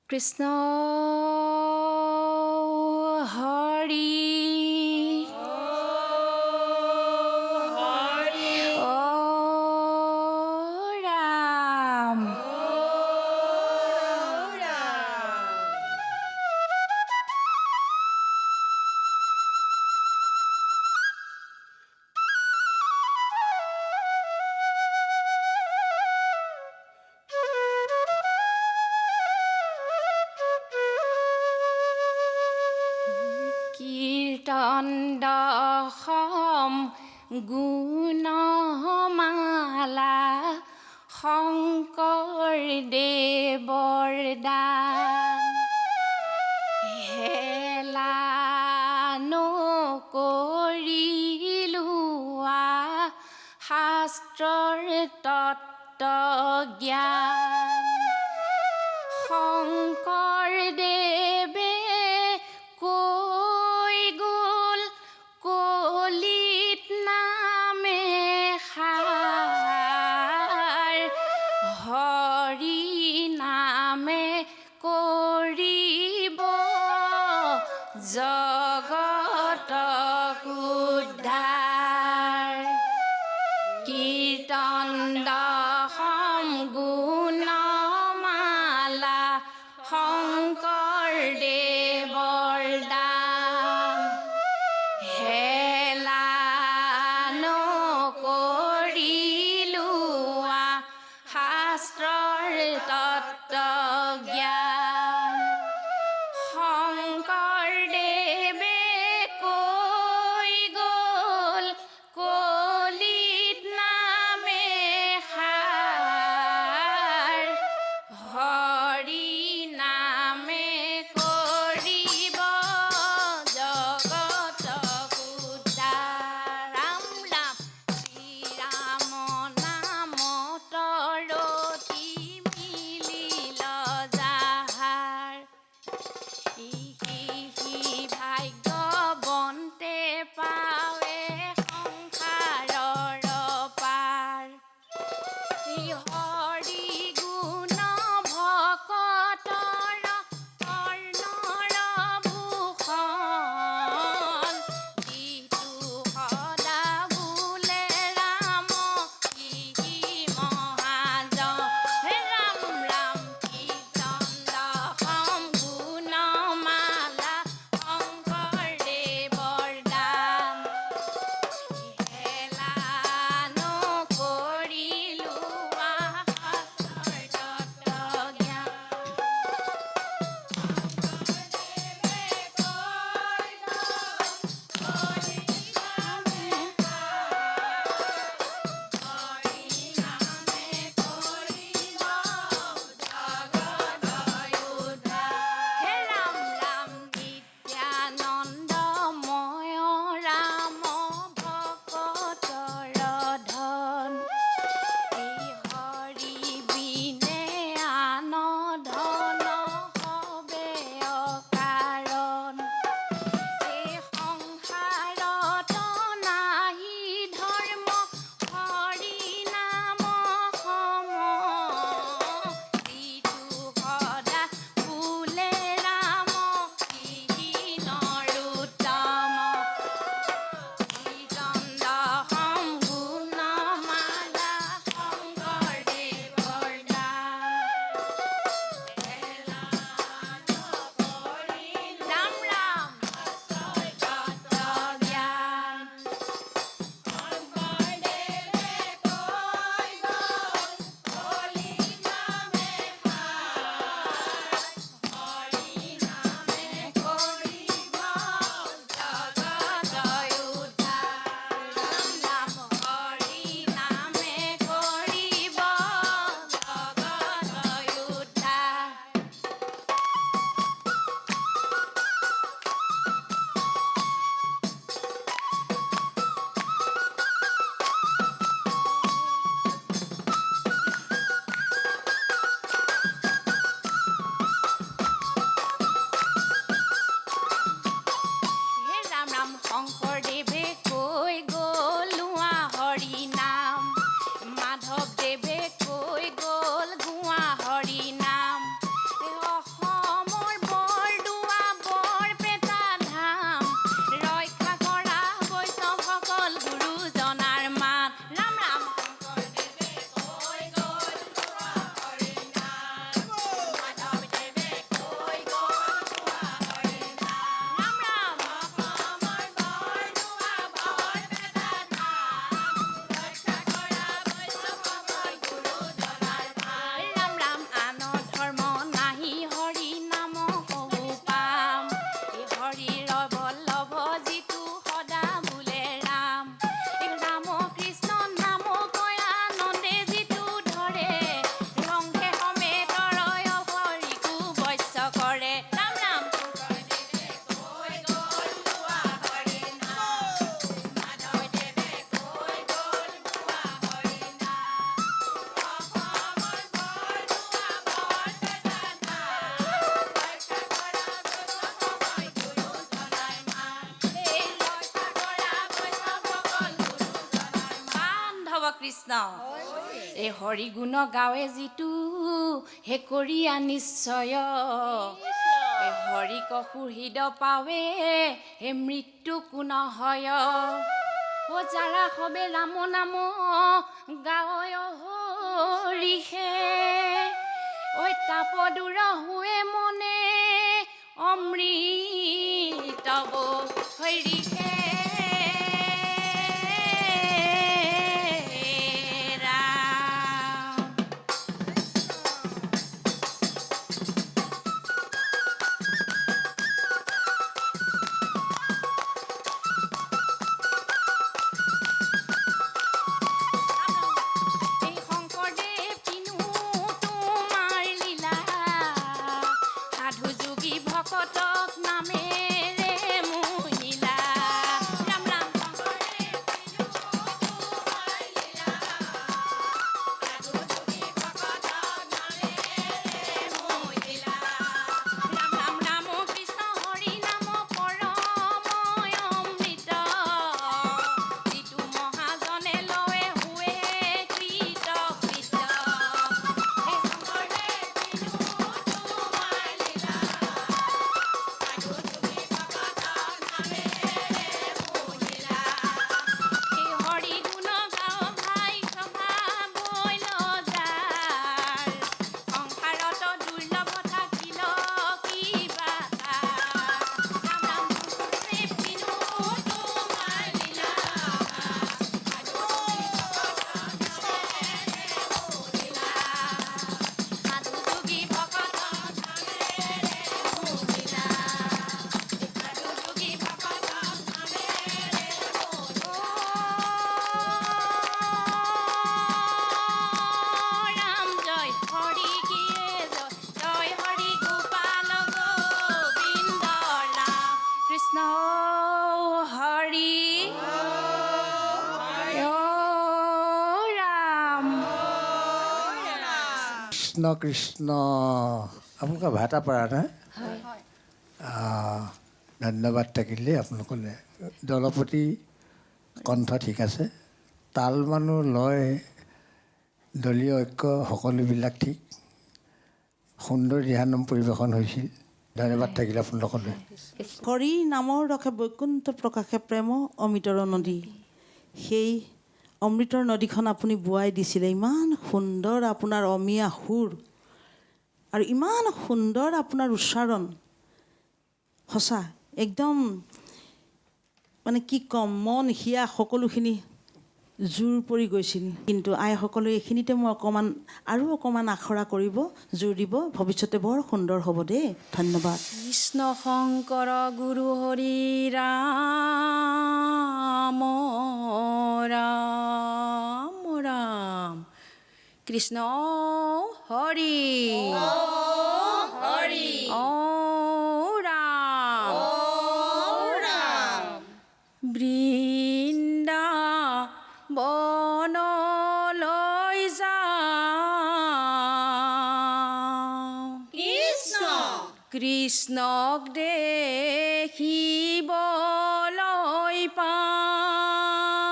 কৃষ্ণ হৰি ও ৰাম কীৰ্তন দশম গুণমালা শংকৰ দেৱৰ দান হেলা নকৰিলোৱা শাস্ত্ৰৰ তত্ত্ব জ্ঞান শংকৰ দেৱে কৈ গ'ল কলিত নামে সাৰ হৰি নামে কৰিব জগতক উদ্ধাৰ কীৰ্তন দশম গুণমালা শংকৰ দেৱৰ দান হেলা নকৰিলোৱা শাস্ত্ৰৰ তত্ত্ব জ্ঞান শংকৰ দেৱে কৈ গ'ল কলিত নামে সাৰ হৰি নামে কৃষ্ণ এই হৰি গুণ গাৱে যিটো হে কৰিয়া নিশ্চয় এই হৰি কসুহৃদ পাৱে হে মৃত্যু কোন হয় ও যাৰা হবে ৰাম নাম গাৱয় হৰিষে ঐ তাপ দূৰ হুৱে মনে অমৃতব হৰিষে ভকতক নামেৰে মহিলা ৰাম ৰাম ৰাম ৰাম ৰাম কৃষ্ণ হৰি নাম পৰময় অমৃত যিটো মহাজনে লয়ে হুৱে কৃত কৃত কৃষ্ণ কৃষ্ণ আপোনালোকে ভাটা পৰা নাই ধন্যবাদ থাকিলে আপোনালোকলৈ দলপতি কণ্ঠ ঠিক আছে তাল মানুহ লয় দলীয় ঐক্য সকলোবিলাক ঠিক সুন্দৰ দিহানাম পৰিৱেশন হৈছিল ধন্যবাদ থাকিলে আপোনালোকলৈ হৰি নামৰ ৰসে বৈকুণ্ঠ প্ৰকাশে প্ৰেম অমৃতৰ নদী সেই অমৃতৰ নদীখন আপুনি বোৱাই দিছিলে ইমান সুন্দৰ আপোনাৰ অমীয়া সুৰ আৰু ইমান সুন্দৰ আপোনাৰ উচ্চাৰণ সঁচা একদম মানে কি ক'ম মন হিয়া সকলোখিনি জোৰ পৰি গৈছিল কিন্তু আইসকলে এইখিনিতে মই অকণমান আখৰা কৰিব জোৰ দিব ভৱিষ্যতে বৰ সুন্দৰ হ'ব দেই ধন্যবাদ কৃষ্ণ শংকৰ গুৰু হৰি ৰাম ৰাম ৰাম কৃষ্ণ হৰি হৰি ও ৰাম বৃন্দাবনলৈ যাওঁ কৃষ্ণক দেখিবলৈ পাওঁ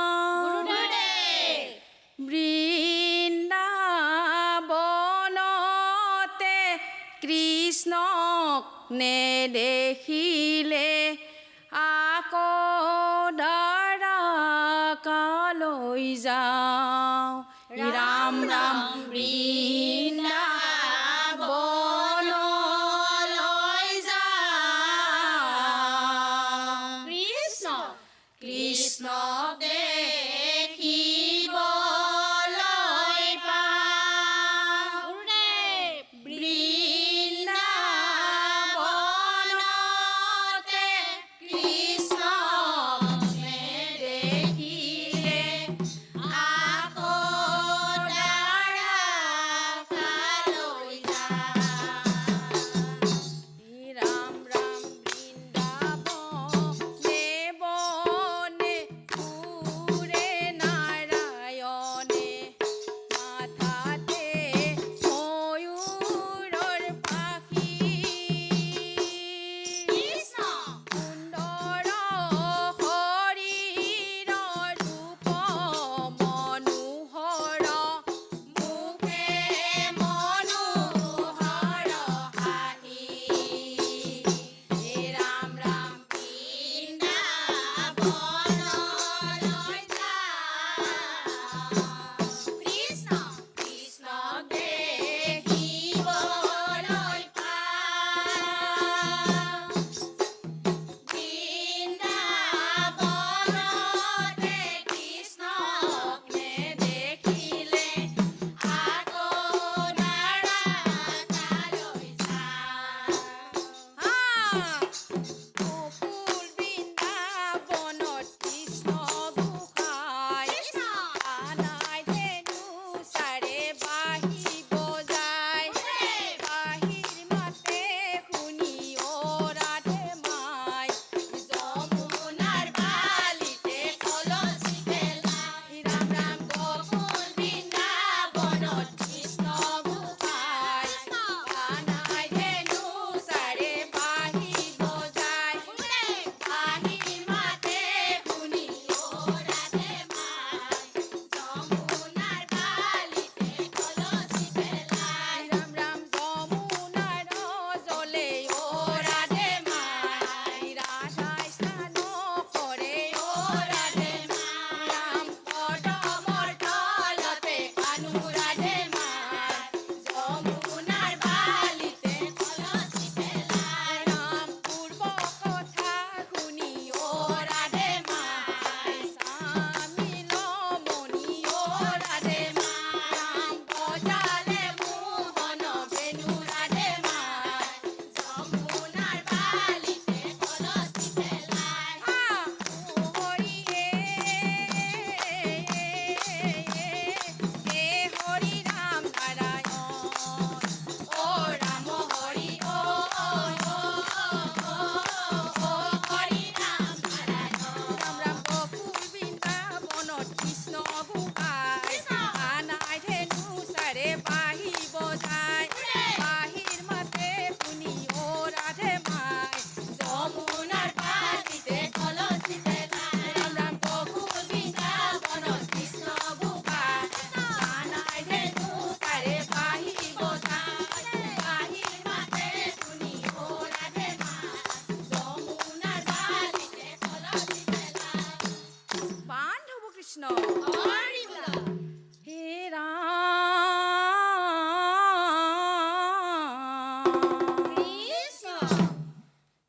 বৃন্দাবনতে কৃষ্ণক নেদেখিলে আকৌ দ্বাৰকালৈ যাওঁ ৰাম ৰাম বৃন্দাবনলৈ যাওঁ কৃষ্ণ দেখিবলৈ পাওঁ বৃন্দাবনতে কৃষ্ণক নেদেখিলে আকৌ দ্বাৰকালৈ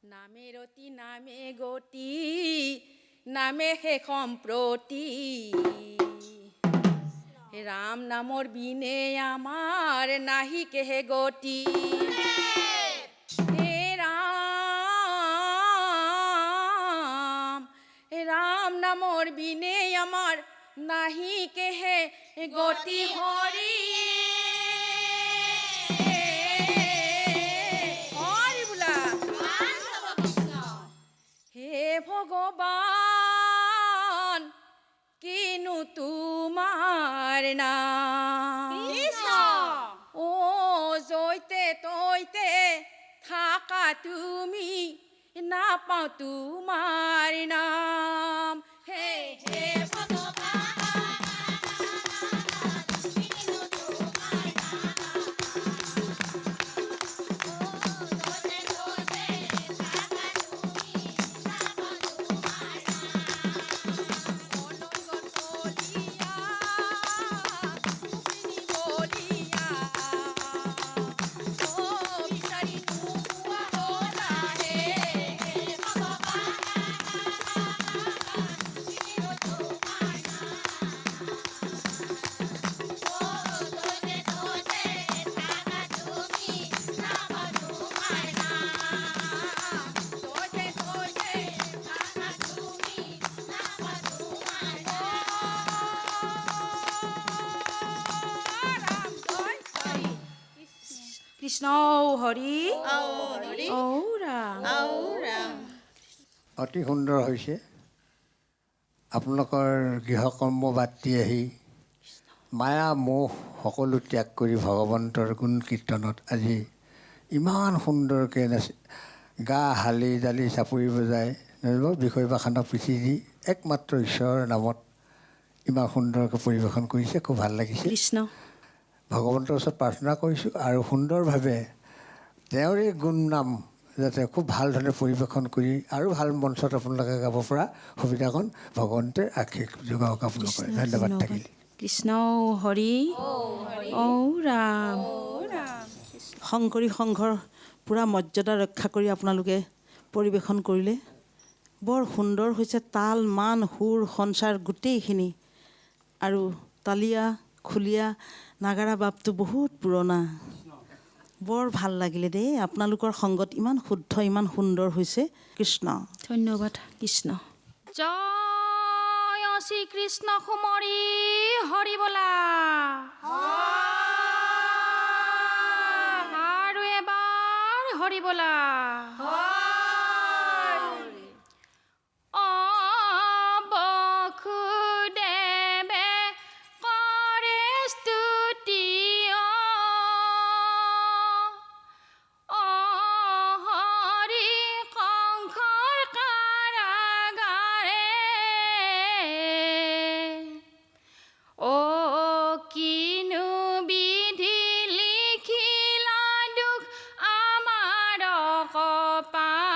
নামে ৰতি নামে গতি নামে শেষ সম্প্ৰতি ৰাম নামৰ বিনে আমাৰ নাহি কেহে গতি হে ৰাম নামৰ বিনে আমাৰ নাহি কেহে গতি হৰি হৰি বোলা হে ভগৱান কিনো তোমাৰ নাম ও জয়তে তৈতে থাকা তুমি নাপাওঁ তোমাৰ নাম হে হে কৃষ্ণ হৰি ঔ ৰাম অতি সুন্দৰ হৈছে আপোনালোকৰ গৃহকৰ্ম বাদ দি আহি মায়া মোহ সকলো ত্যাগ কৰি ভগৱন্তৰ গুণ কীৰ্তনত আজি ইমান সুন্দৰকৈ গা হালি জালি চাপৰি বজাই বিষয় বাখানক পিঠি দি একমাত্ৰ ঈশ্বৰৰ নামত ইমান সুন্দৰকৈ পৰিৱেশন কৰিছে খুব ভাল লাগিছে কৃষ্ণ ভগৱন্তৰ ওচৰত প্ৰাৰ্থনা কৰিছোঁ আৰু সুন্দৰভাৱে তেওঁৰে গুণ নাম যাতে খুব ভাল ধৰণে পৰিৱেশন কৰি আৰু ভাল মঞ্চত আপোনালোকে গাব পৰা সুবিধাকণ ভগৱন্তে আশীষ যোগাওক আপোনালোকে ধন্যবাদ থাকিল কৃষ্ণ হৰি ঔ ৰাম শংকৰী সংঘৰ পূৰা মৰ্যাদা ৰক্ষা কৰি আপোনালোকে পৰিৱেশন কৰিলে বৰ সুন্দৰ হৈছে তাল মান সুৰ সঞ্চাৰ গোটেইখিনি আৰু তালিয়া খুলীয়া নাগাৰা বাপটো বহুত পুৰণা বৰ ভাল লাগিলে দেই আপোনালোকৰ সংগত ইমান শুদ্ধ ইমান সুন্দৰ হৈছে কৃষ্ণ ধন্যবাদ কৃষ্ণ জয় শ্ৰী কৃষ্ণ সুমৰি হৰি বলা আৰু এবাৰ হৰি বলা পা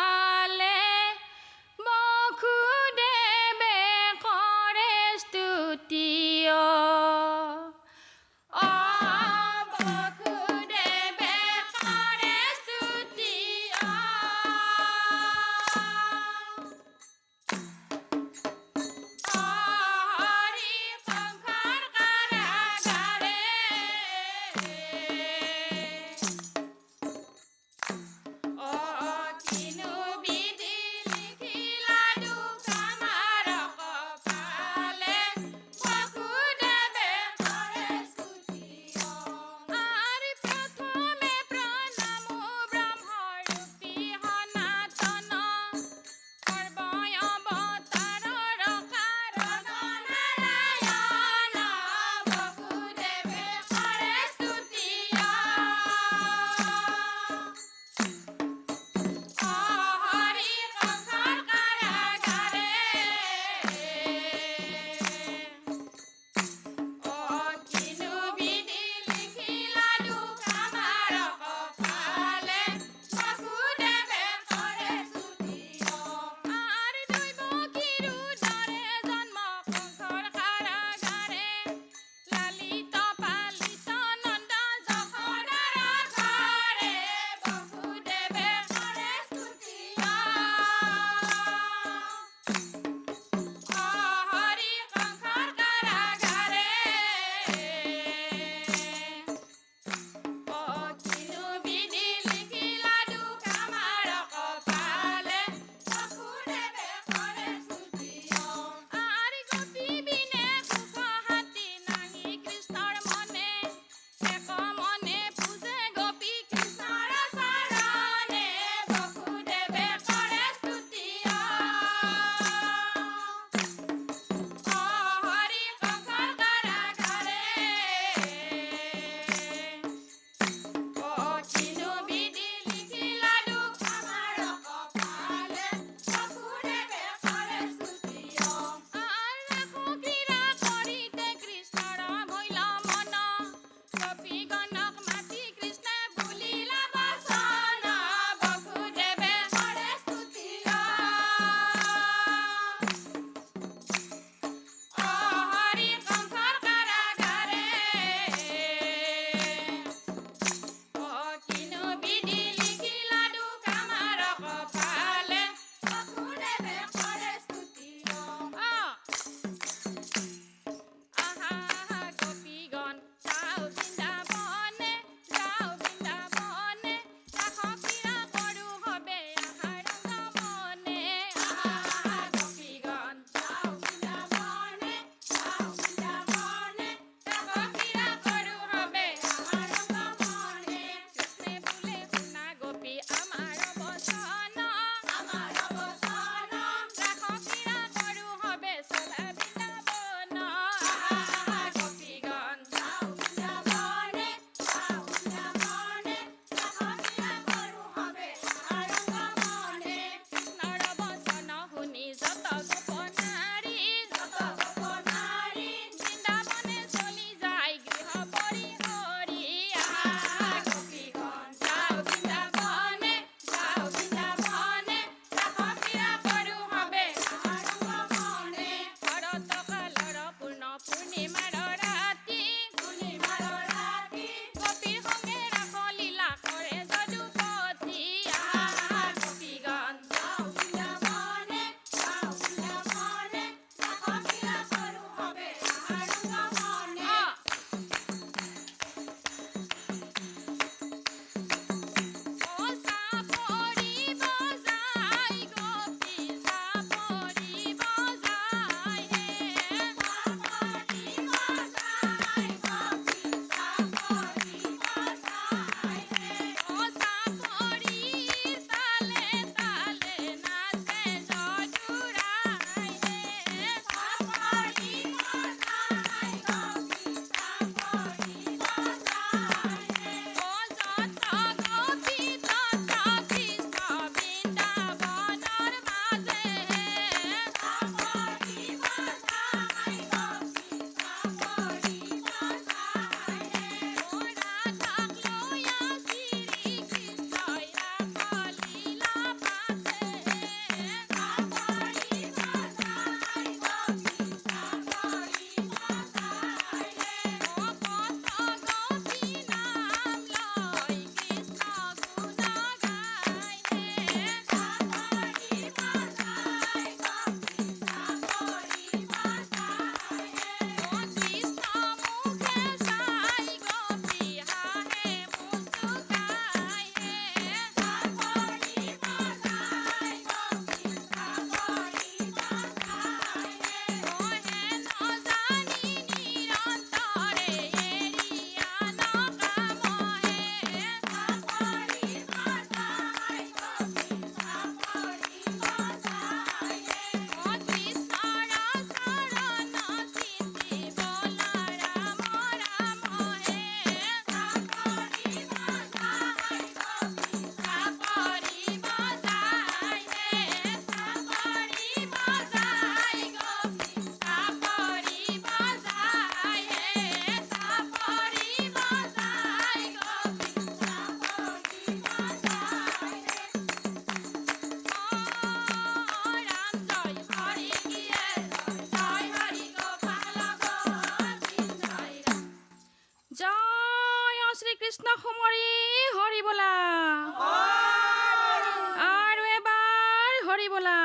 হৰি বলা।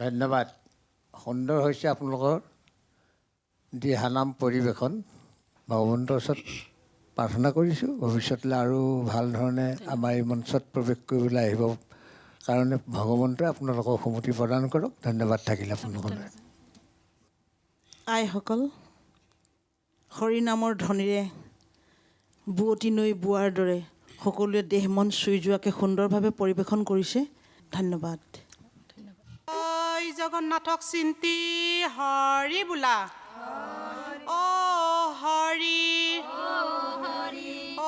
ধন্যবাদ। সুন্দৰ হৈছে আপোনালোকৰ দিহানাম পৰিৱেশন। ভগৱন্তৰ ওচৰত প্ৰাৰ্থনা কৰিছোঁ ভৱিষ্যতলৈ আৰু ভাল ধৰণে আমাৰ এই মঞ্চত প্ৰৱেশ কৰিবলৈ আহিব কাৰণে ভগৱন্তই আপোনালোকক সুমতি প্ৰদান কৰক। ধন্যবাদ থাকিল আপোনালোকলৈ। আইসকল, হৰিনামৰ ধ্বনিৰে বুৱতী নৈ বোৱাৰ দৰে সকলোৱে দেহ মন চুই যোৱাকৈ সুন্দৰভাৱে পৰিৱেশন কৰিছে। ধন্যবাদ। জগন্নাথক চিন্তি হৰি বোলা। অ হৰি,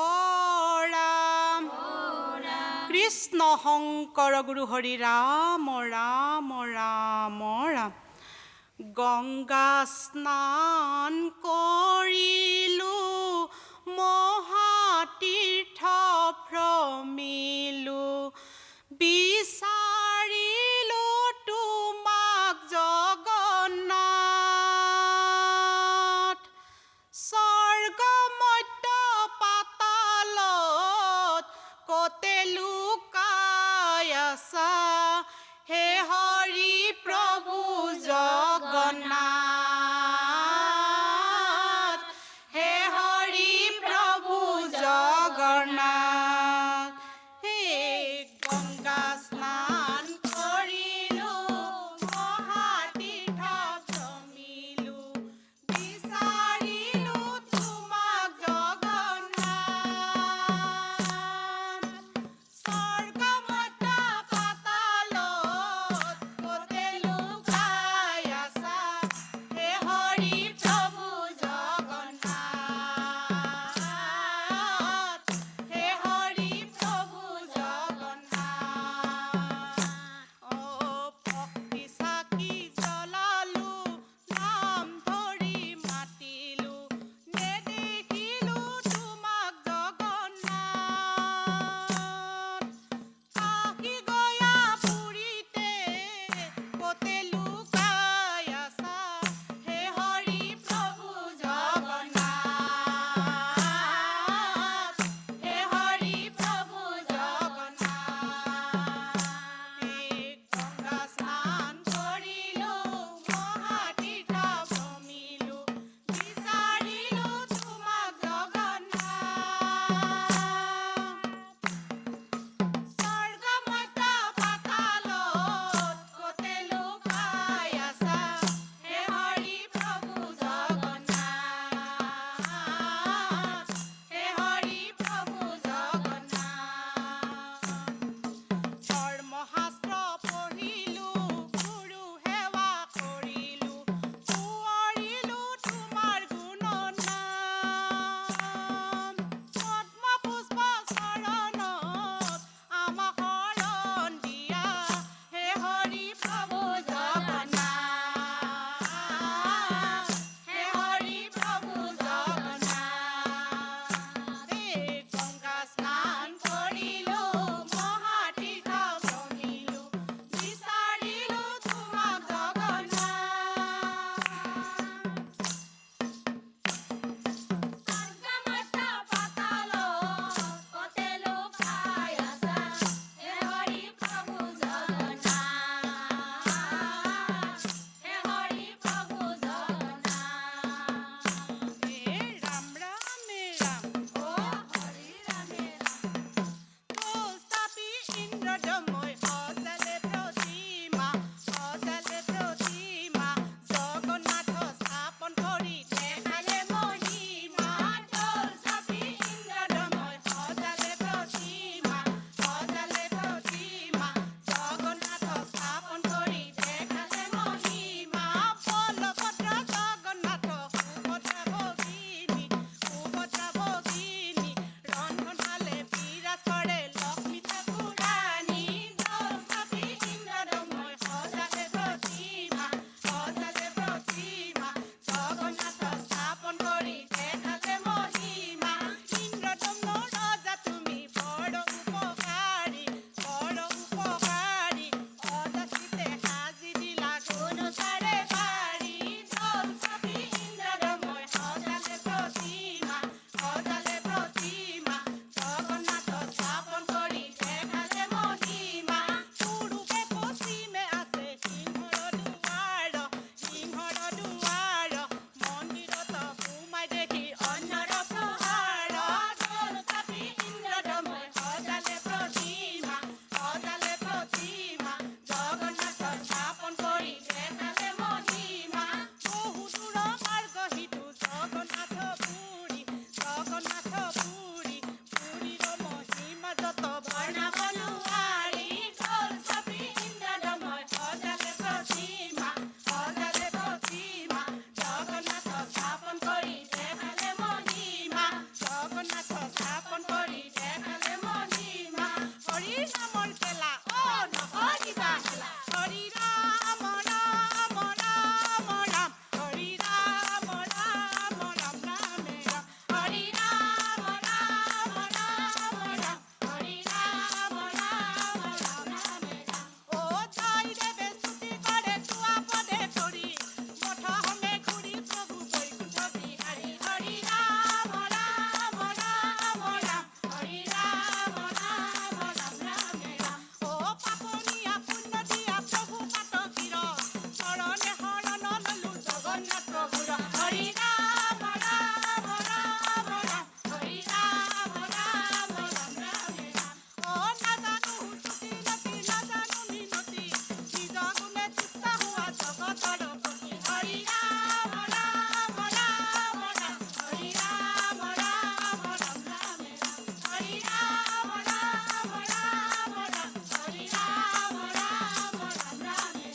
অ ৰাম, কৃষ্ণ শংকৰ গুৰু হৰি ৰাম ৰাম ৰাম ৰাম। গংগা স্নান কৰিলোঁ, মহাতীৰ্থ ভ্ৰমিলোঁ, বিচাৰিলোঁ তোমাক জগন্নাথ। স্বৰ্গ মধ্য পাতালত কতে লুকাই আছা, হে হৰি প্ৰভু জগন্নাথ, হে হৰি প্ৰভু জগন্নাথ। হে গংগা স্নান কৰিলোঁ, মহাতীৰ্থ ভ্ৰমিলোঁ, বিচাৰিলোঁ তোমাক জগন্নাথ। স্বৰ্গ মধ্য পাতালত কেলা অ' নকৰিবা খেলা হৰি ৰাম ৰাম ৰাম ৰাম হৰি ৰাম ৰাম ৰাম ৰামে ৰাম হৰি ৰাম ৰাম ৰাম ৰাম হৰি ৰাম ৰাম ৰাম ৰামে ৰাম অ' জয় দেৱে স্তুতি কৰে চুৱা পদে ধৰি মঠ হমে ঘূৰি প্ৰভু বৈকুণ্ঠ বিহাৰী হৰি ৰাম ৰাম ৰাম ৰাম হৰি ৰাম ৰাম ৰাম ৰামে ৰাম অ' পাপনীয়া পুণ্য দিয়া প্ৰভু পাতকীৰ চৰণে শৰণ ললো জগন্নাথ প্ৰভুৰ হৰি ৰাম ৰাম ৰাম ৰাম হৰি ৰাম ৰাম ৰাম ৰামে ৰাম অ' নাজানো হুচুতি নতি নাজানো মিনতি নিজ গুণে তুষ্ট হোৱা জগতৰ পতি হৰি ৰাম ৰাম ৰাম ৰাম হৰি ৰাম ৰাম ৰাম ৰামে ৰাম হৰি ৰাম ৰাম ৰাম ৰাম হৰি ৰাম ৰাম ৰাম ৰামে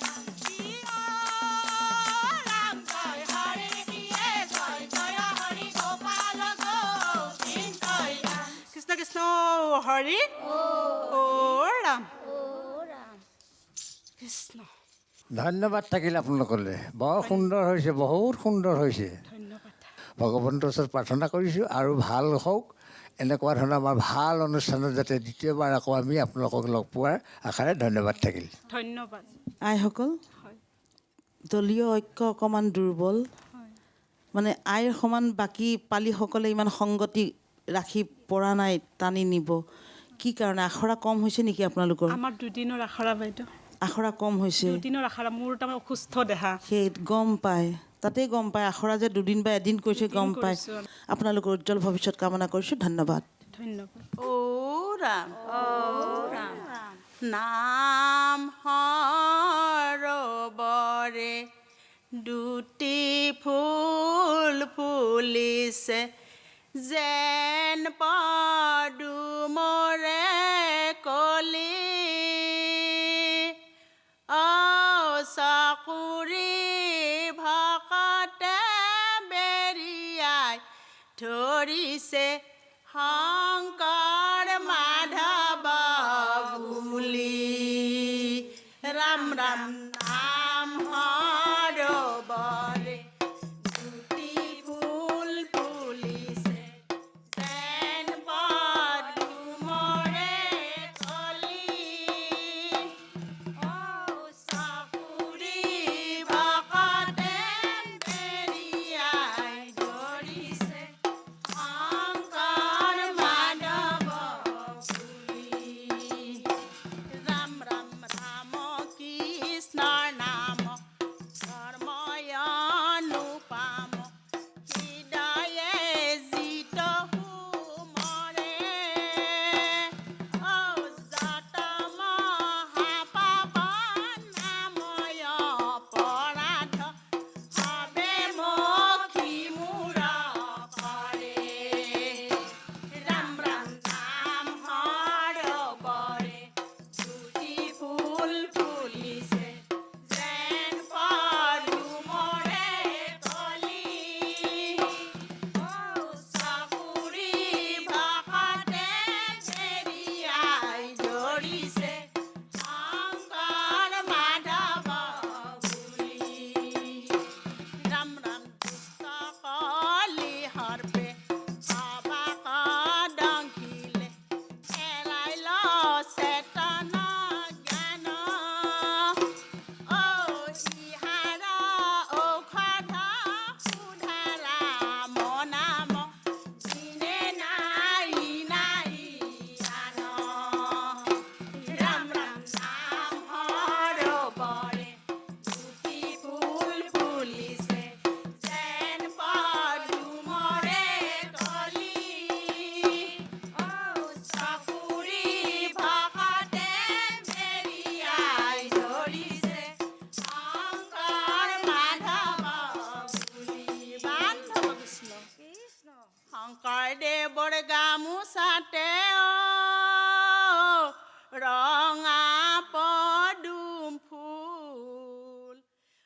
ৰাম ৰাম জয় হৰি দিয়ে জয় জয় হৰি গোপাল গোবিন্দ ৰাম কৃষ্ণ কৃষ্ণ হৰি অ' ৰাম কৃষ্ণ ধন্যবাদ থাকিল আপোনালোকলৈ বৰ সুন্দৰ হৈছে বহুত সুন্দৰ হৈছে ধন্যবাদ ভগৱন্তৰ ওচৰত প্ৰাৰ্থনা কৰিছোঁ আৰু ভাল হওক এনেকুৱা ধৰণৰ আমাৰ ভাল অনুষ্ঠানত যাতে দ্বিতীয়বাৰ আকৌ আমি আপোনালোকক লগ পোৱাৰ আশাৰে ধন্যবাদ থাকিল ধন্যবাদ আইসকল হয় দলীয় ঐক্য অকণমান দুৰ্বল হয় মানে আইৰ সমান বাকী পালিসকলে ইমান সংগতি ৰাখি পৰা নাই টানি নিব কি কাৰণে আখৰা কম হৈছে নেকি আপোনালোকৰ আমাৰ দুদিনৰ আখৰা বাইদেউ আখৰা কম হৈছে দুদিনৰ আখৰা মোৰ তাৰমানে অসুস্থ দেহা সেই গম পায় তাতেই গম পায় আখৰা যে দুদিন বা এদিন কৰিছে গম পায় কৰিছোঁ আমি। আপোনালোকৰ উজ্জ্বল ভৱিষ্যত কামনা কৰিছোঁ ধন্যবাদ ধন্যবাদ অ' ৰাম নাম সৰবৰে দুটি ফুল ফুলিছে যেন পদুমৰে কলি চকুৰি ভকতে বেৰিয়াই ধৰিছে শংকৰ মাধৱ বুলি ৰাম ৰাম নাম সৰবৰে দুটি ফুল ফুলিছে যেন পদুমৰে কলি চকুৰি ভকতে বেৰিয়াই ধৰিছে শংকৰ মাধৱ বুলি ৰাম ৰাম ৰাম কৃষ্ণৰ নাম ধৰ্ময়নুপাম হৃদয়ে জিত সুমৰে যত মহাপাপ নাময় অপৰাধ সবে মখি মূৰ কৰে ৰাম ৰাম নাম সৰবৰে দুটি ফুল ফুলিছে যেন পদুমৰে কলি চকুৰি ভকতে বেৰিয়াই ধৰিছে শংকৰ মাধৱ বুলি ৰাম ৰাম দুষ্ট কলি সৰ্পে অবাক দংশিলে এৰাই ল চেতন জ্ঞান ইহাৰ ঔষধ সুধাৰা মনাম দিনে নাই নাই আন ৰাম ৰাম নাম সৰবৰে দুটি ফুল ফুলিছে যেন পদুমৰে কলি চকুৰি ভকতে বেৰিয়াই ধৰিছে শংকৰ মাধৱ বুলি বান্ধৱ কৃষ্ণ শংকৰদেৱৰ গামোচাতে ৰঙা পদুম ফুল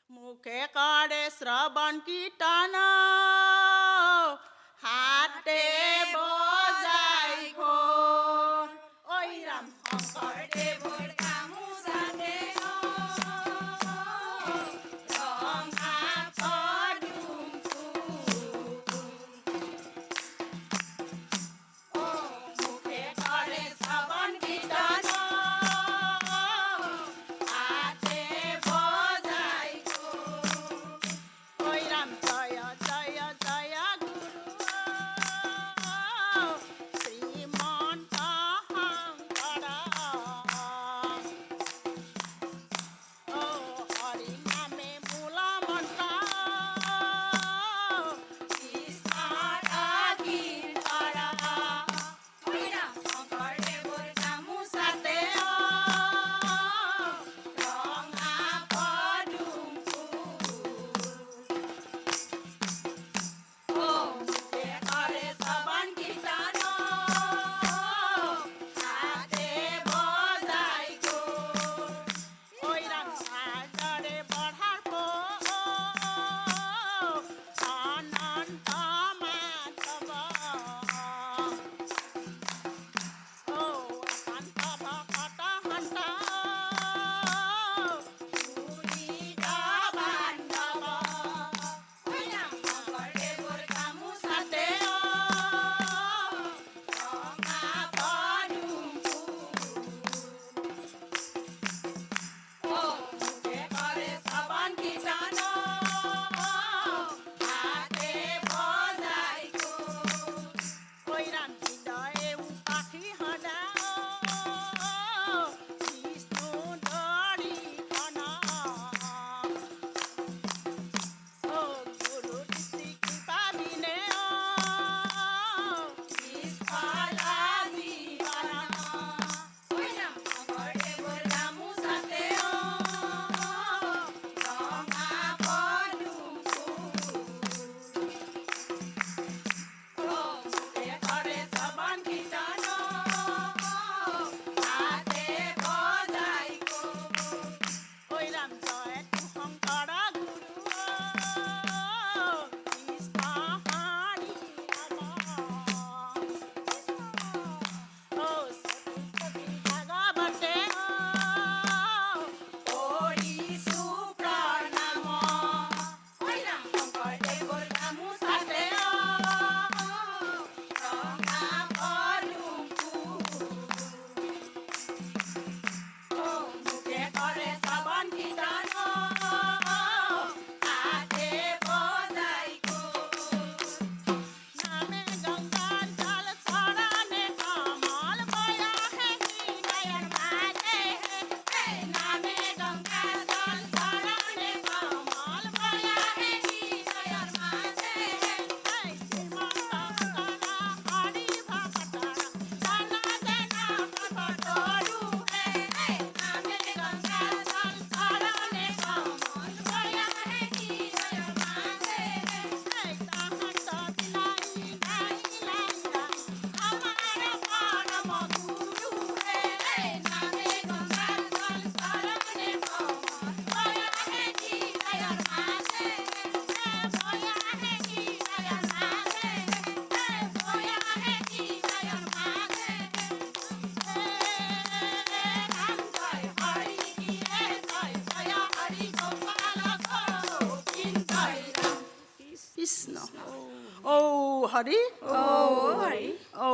মুখে কৰে শ্ৰৱণ কীৰ্তন হাতে বজাই খোল ঐ ৰাম শংকৰদেৱ হৰি ঔ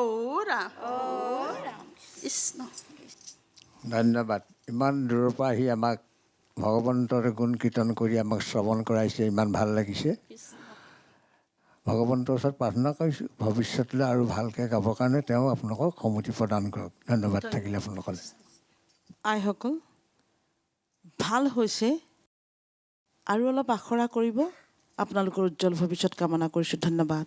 ৰাম কৃষ্ণ। ধন্যবাদ। ইমান দূৰৰ পৰা আহি আমাক ভগৱন্তৰ গুণ কীৰ্তন কৰি আমাক শ্ৰৱণ কৰাইছে, ইমান ভাল লাগিছে। ভগৱন্তৰ ওচৰত প্ৰাৰ্থনা কৰিছোঁ ভৱিষ্যতলৈ আৰু ভালকৈ গাবৰ কাৰণে তেওঁ আপোনালোকক সমৃদ্ধি প্ৰদান কৰক। ধন্যবাদ থাকিলে আপোনালোকলৈ। আইসকল ভাল হৈছে, আৰু অলপ আখৰা কৰিব। আপোনালোকৰ উজ্জ্বল ভৱিষ্যত কামনা কৰিছোঁ। ধন্যবাদ।